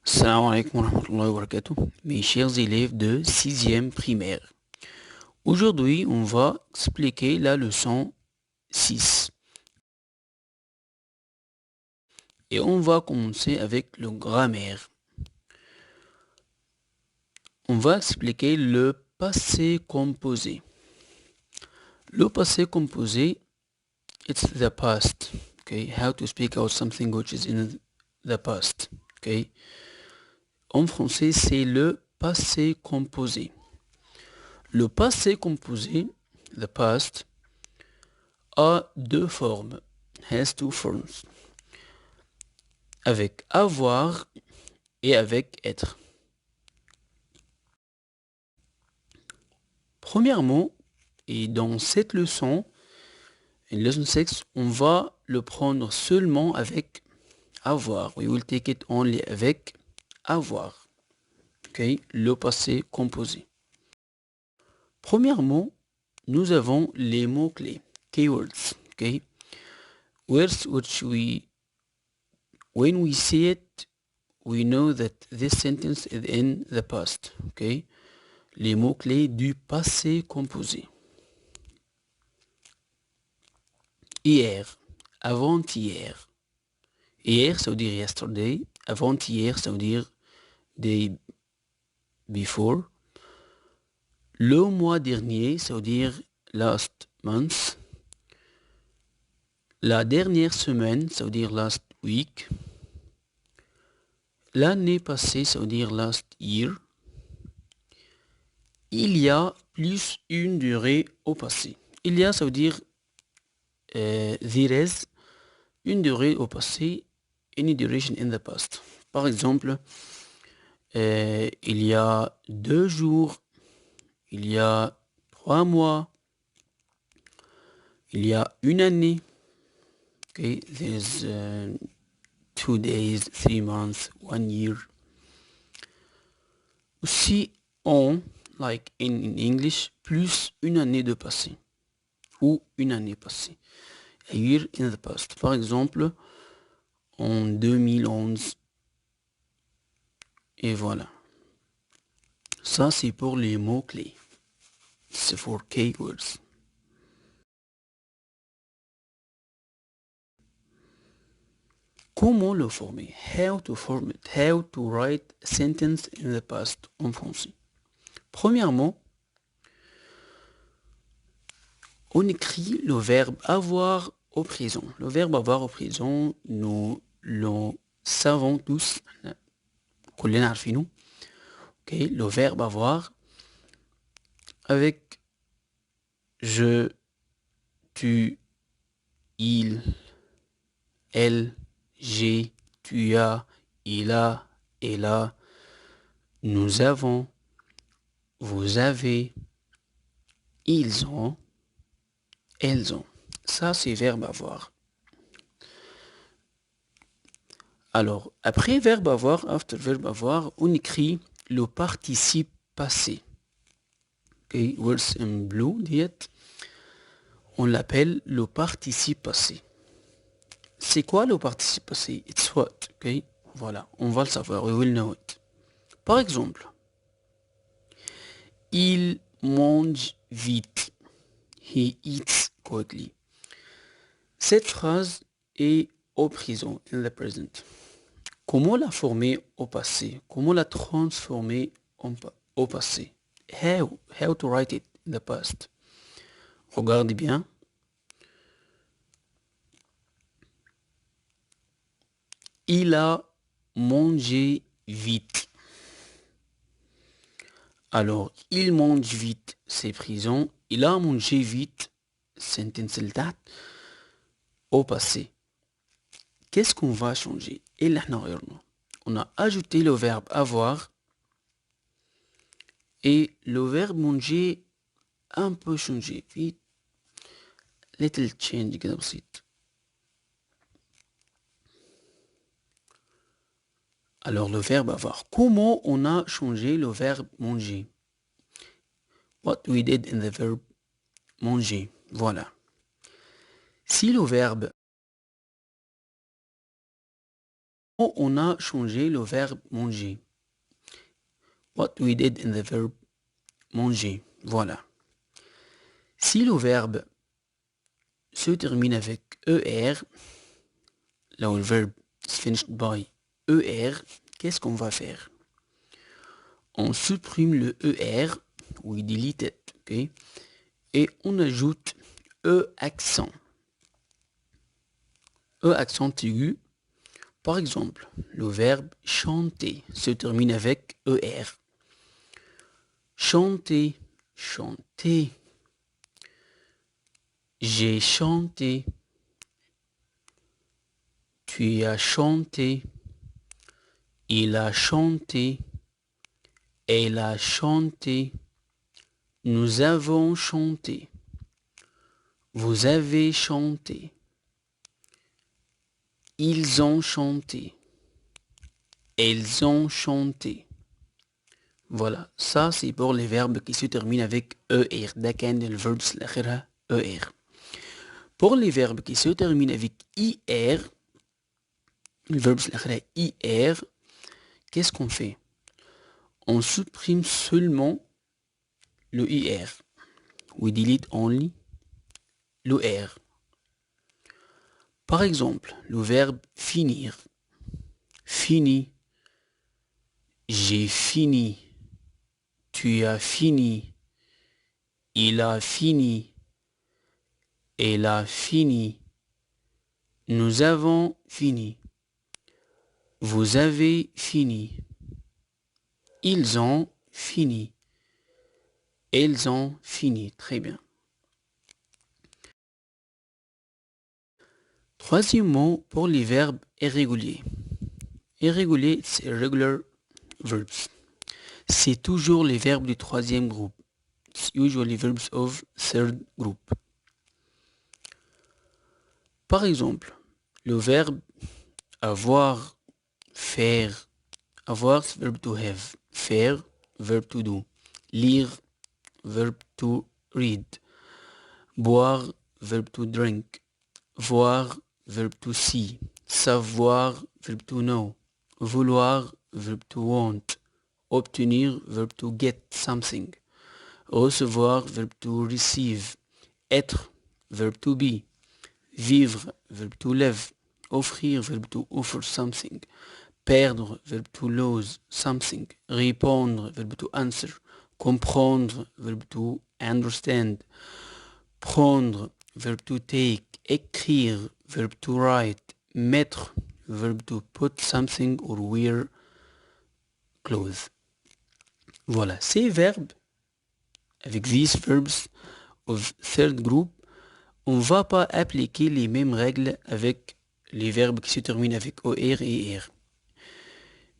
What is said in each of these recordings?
Salam alaikum wa rahmatullahi wa barakatuh, mes chers élèves de 6e primaire. Aujourd'hui, on va expliquer la leçon 6. Et on va commencer avec le grammaire. On va expliquer le passé composé. Le passé composé, it's the past. Okay, how to speak out something which is in the past. Okay. En français, c'est le passé composé. Le passé composé, the past, a deux formes, has two forms, avec avoir et avec être. Premièrement, et dans cette leçon, une lesson 6, on va le prendre seulement avec avoir. We will take it only avec avoir. Okay? Le passé composé. Premièrement, nous avons les mots-clés, keywords. Okay? Words which when we see it, we know that this sentence is in the past. Okay? Les mots-clés du passé composé. Hier, avant-hier. Hier, ça veut dire yesterday. Avant-hier, ça veut dire day before. Le mois dernier, ça veut dire last month. La dernière semaine, ça veut dire last week. L'année passée, ça veut dire last year. Il y a plus une durée au passé. Il y a, ça veut dire there is, une durée au passé, any duration in the past. Par exemple, il y a 2 jours, il y a 3 mois, il y a une année. Okay, there's 2 days, 3 months, 1 year. Aussi, on, like in English, plus une année de passé. Ou une année passée. A year in the past. Par exemple, en 2011. Et voilà. Ça, c'est pour les mots-clés. C'est for keywords. Comment le former? How to form it? How to write a sentence in the past en français. Premièrement, on écrit le verbe avoir au présent. Le verbe avoir au présent, nous le savons tous. كلنا عارفينه. Okay, le verbe avoir avec je, tu, il, elle, j'ai, tu as, il a, elle a, nous avons, vous avez, ils ont, elles ont. Ça, c'est verbe avoir. Alors, après verbe avoir, after verbe avoir, on écrit le participe passé. Okay, words in blue, diète. On l'appelle le participe passé. C'est quoi le participe passé? It's what, okay? Voilà, on va le savoir, we will know it. Par exemple, il mange vite. He eats quickly. Cette phrase est au présent, in the present. Comment la former au passé? Comment la transformer au passé? How to write it in the past? Regardez bien. Il a mangé vite. Alors, il mange vite, c'est présent. Il a mangé vite, sentence التحت, au passé. Qu'est-ce qu'on va changer? On a ajouté le verbe avoir et le verbe manger un peu changé. Little change كده بسيط. Alors le verbe avoir. Comment on a changé le verbe manger? What we did in the verb manger. Voilà. Si le verbe On a changé le verbe manger. What we did in the verb manger. Voilà. Si le verbe se termine avec ER, là où le verbe is finished by ER, qu'est-ce qu'on va faire? On supprime le ER, we delete it, ok? Et on ajoute E accent. E accent aigu. Par exemple, le verbe chanter se termine avec ER. Chanter, chanter. J'ai chanté. Tu as chanté. Il a chanté. Elle a chanté. Nous avons chanté. Vous avez chanté. Ils ont chanté. Elles ont chanté. Voilà, ça c'est pour les verbes qui se terminent avec ER. ده كان الverbs اللي آخرها ER. Pour les verbes qui se terminent avec IR, les verbes اللي آخرها IR, qu'est-ce qu'on fait? On supprime seulement le IR. We delete only le R. Par exemple, le verbe finir. Fini. J'ai fini. Tu as fini. Il a fini. Elle a fini. Nous avons fini. Vous avez fini. Ils ont fini. Elles ont fini. Très bien. Troisième mot pour les verbes irréguliers. Irrégulier, c'est irregular verbs. C'est toujours les verbes du troisième groupe. It's usually verbs of third group. Par exemple, le verbe avoir, faire. Avoir, c'est verb to have. Faire, verb to do. Lire, verb to read. Boire, verb to drink. Voir, verb to see. Savoir, verb to know. Vouloir, verb to want. Obtenir, verb to get something. Recevoir, verb to receive. Être, verb to be. Vivre, verb to live. Offrir, verb to offer something. Perdre, verb to lose something. Répondre, verb to answer. Comprendre, verb to understand. Prendre, verb to take. Écrire, verb to write. Mettre, verb to put something or wear clothes. Voilà, ces verbes, avec these verbs of third group, on ne va pas appliquer les mêmes règles avec les verbes qui se terminent avec OR et ER.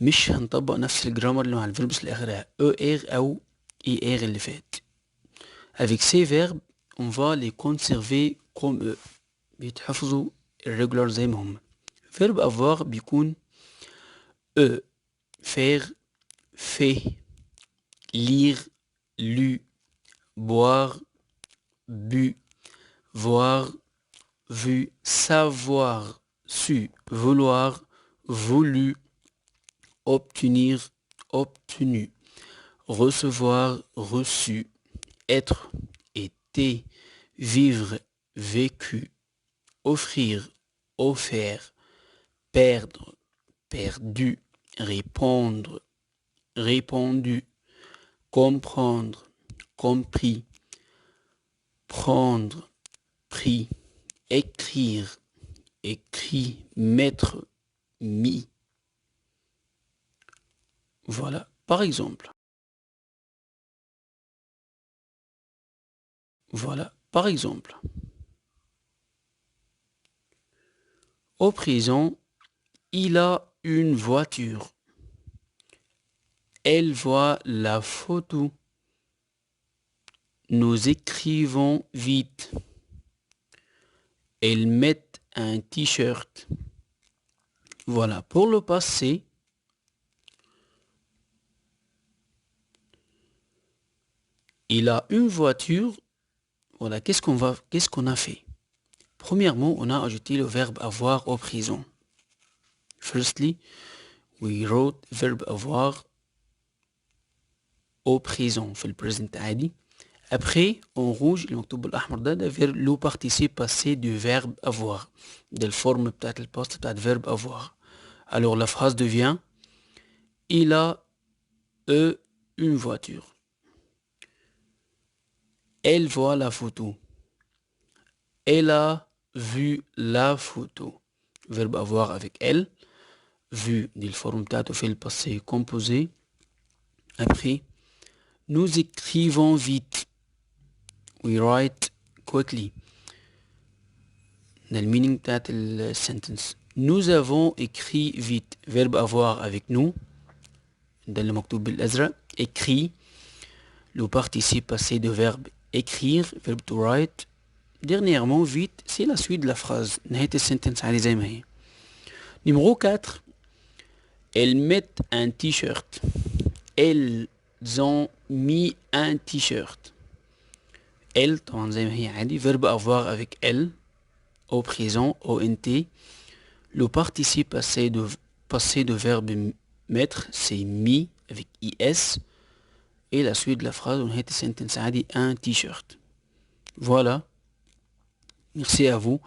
مش هنطبق نفس الجرامر اللي مع الفيربس اللي اخرها ER او ER اللي فات. Avec ces verbes, on va les conserver comme eux. بيتحفظوا irregular زي ما هم. Verbe avoir بيكون faire, fait, lire, lu, boire, bu, voir, vu, savoir, su, vouloir, voulu, obtenir, obtenu, recevoir, reçu, être, été, vivre, vécu, offrir, offert, perdre, perdu, répondre, répondu, comprendre, compris, prendre, pris, écrire, écrit, mettre, mis. Voilà, par exemple. Voilà, par exemple. Au présent, il a une voiture. Elle voit la photo. Nous écrivons vite. Elle met un t-shirt. Voilà, pour le passé, il a une voiture. Voilà, qu'est-ce qu'on a fait? Premièrement, on a ajouté le verbe avoir au présent. Firstly, we wrote verb avoir au présent في البريزنت عادي. Après, en rouge, المكتوب بالأحمر ده le participe passé du verbe avoir. de الفورم بتاعت الباست بتاعت verbe avoir. Alors la phrase devient il a une voiture. Elle voit la photo. Elle a vu la photo. Verbe avoir avec elle. Vu دي الفورم بتاعته في le passé composé. Après, nous écrivons vite. We write quickly. Le meaning بتاعت sentence. Nous avons écrit vite. Verbe avoir avec nous. ده اللي مكتوب بالأزرق. Écrit. Le participe passé de verbe écrire. Verbe to write. Dernièrement, vite, c'est la suite de la phrase. نهاية السنتنس عادي زي ما هي. Numéro 4. Elles mettent un t-shirt. Elles ont mis un t-shirt. Elle, طبعا زي ما هي عادي. Verbe avoir avec elle. Au présent, ONT. Le participe passé de verbe mettre, c'est mis avec IS. Et la suite de la phrase, on a sentence عادي un t-shirt. Voilà. Merci à vous.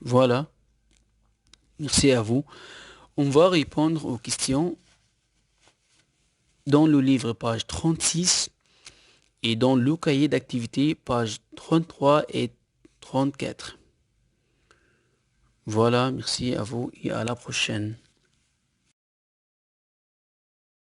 Voilà. Merci à vous. On va répondre aux questions dans le livre page 36 et dans le cahier d'activité page 33 et 34. Voilà, merci à vous et à la prochaine.